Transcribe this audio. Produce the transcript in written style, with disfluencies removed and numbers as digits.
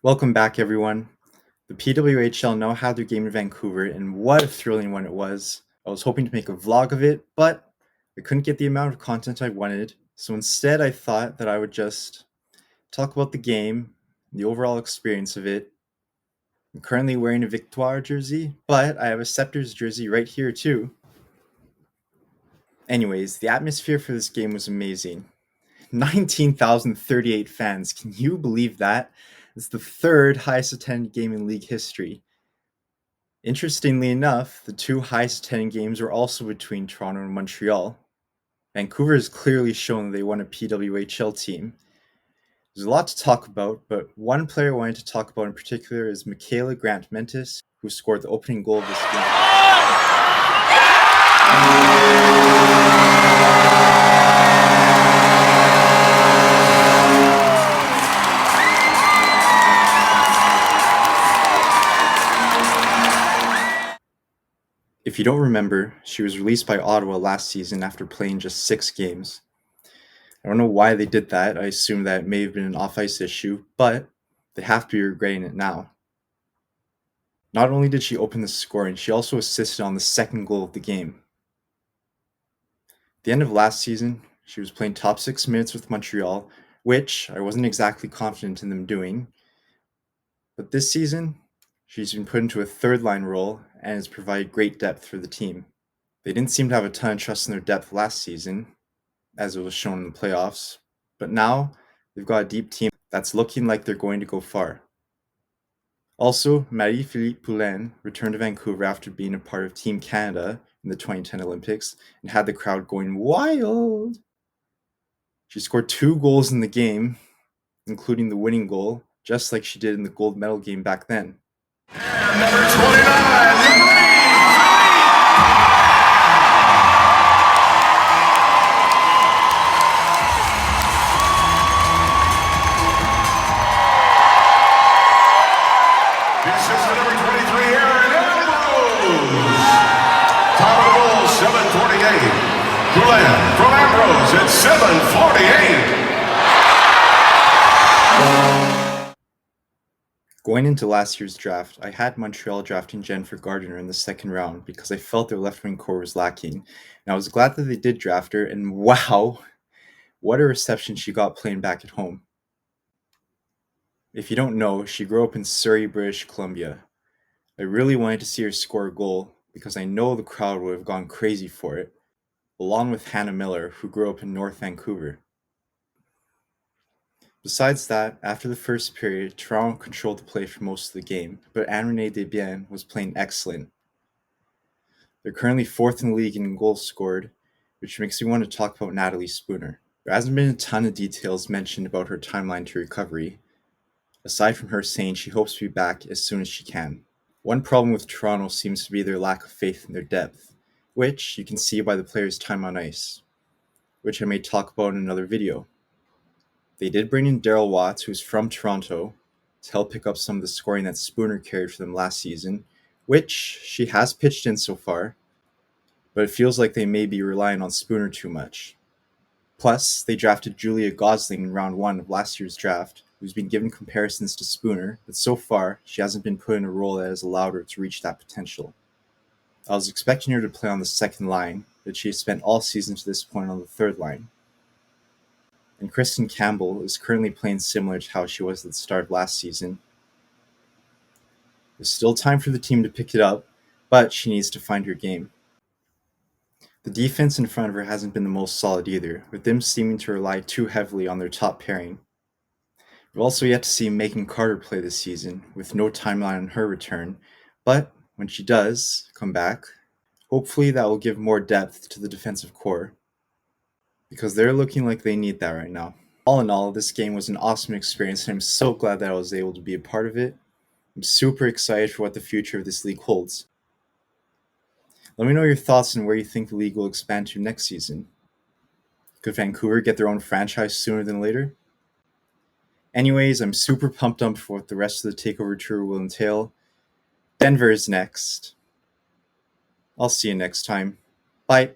Welcome back, everyone. The PWHL now had their game in Vancouver, and what a thrilling one it was. I was hoping to make a vlog of it, but I couldn't get the amount of content I wanted, so instead I thought that I would just talk about the game, the overall experience of it. I'm currently wearing a Victoire jersey, but I have a Scepters jersey right here too. Anyways, the atmosphere for this game was amazing. 19,038 fans, can you believe that? It's the third highest attended game in league history. Interestingly enough, the two highest attending games were also between Toronto and Montreal. Vancouver has clearly shown they won a PWHL team. There's a lot to talk about, but one player I wanted to talk about in particular is Michaela Grant-Mentis, who scored the opening goal of this game. If you don't remember, she was released by Ottawa last season after playing just 6 games. I don't know why they did that. I assume that it may have been an off-ice issue, but they have to be regretting it now. Not only did she open the scoring, she also assisted on the second goal of the game. At the end of last season, she was playing top 6 minutes with Montreal, which I wasn't exactly confident in them doing. But this season, she's been put into a third-line role and has provided great depth for the team. They didn't seem to have a ton of trust in their depth last season, as it was shown in the playoffs, but now they've got a deep team that's looking like they're going to go far. Also, Marie-Philippe Pwhl returned to Vancouver after being a part of Team Canada in the 2010 Olympics and had the crowd going wild. She scored 2 goals in the game, including the winning goal, just like she did in the gold medal game back then. And number 29, this is the number 23, Aaron Ambrose. Top of the goal, 7:48. Glenn from Ambrose at 7:48. Going into last year's draft, I had Montreal drafting Jennifer Gardiner in the second round because I felt their left-wing core was lacking, and I was glad that they did draft her, and wow, what a reception she got playing back at home. If you don't know, she grew up in Surrey, British Columbia. I really wanted to see her score a goal because I know the crowd would have gone crazy for it, along with Hannah Miller, who grew up in North Vancouver. Besides that, after the first period, Toronto controlled the play for most of the game, but Anne-Renee Desbiens was playing excellent. They're currently 4th in the league in goals scored, which makes me want to talk about Natalie Spooner. There hasn't been a ton of details mentioned about her timeline to recovery, aside from her saying she hopes to be back as soon as she can. One problem with Toronto seems to be their lack of faith in their depth, which you can see by the players' time on ice, which I may talk about in another video. They did bring in Daryl Watts, who's from Toronto, to help pick up some of the scoring that Spooner carried for them last season, which she has pitched in so far, but it feels like they may be relying on Spooner too much. Plus, they drafted Julia Gosling in round 1 of last year's draft, who's been given comparisons to Spooner, but so far, she hasn't been put in a role that has allowed her to reach that potential. I was expecting her to play on the second line, but she has spent all season to this point on the third line. And Kristen Campbell is currently playing similar to how she was at the start of last season. There's still time for the team to pick it up, but she needs to find her game. The defense in front of her hasn't been the most solid either, with them seeming to rely too heavily on their top pairing. We've also yet to see Megan Carter play this season, with no timeline on her return, but when she does come back, hopefully that will give more depth to the defensive core, because they're looking like they need that right now. All in all, this game was an awesome experience, and I'm so glad that I was able to be a part of it. I'm super excited for what the future of this league holds. Let me know your thoughts on where you think the league will expand to next season. Could Vancouver get their own franchise sooner than later? Anyways, I'm super pumped up for what the rest of the takeover tour will entail. Denver is next. I'll see you next time. Bye.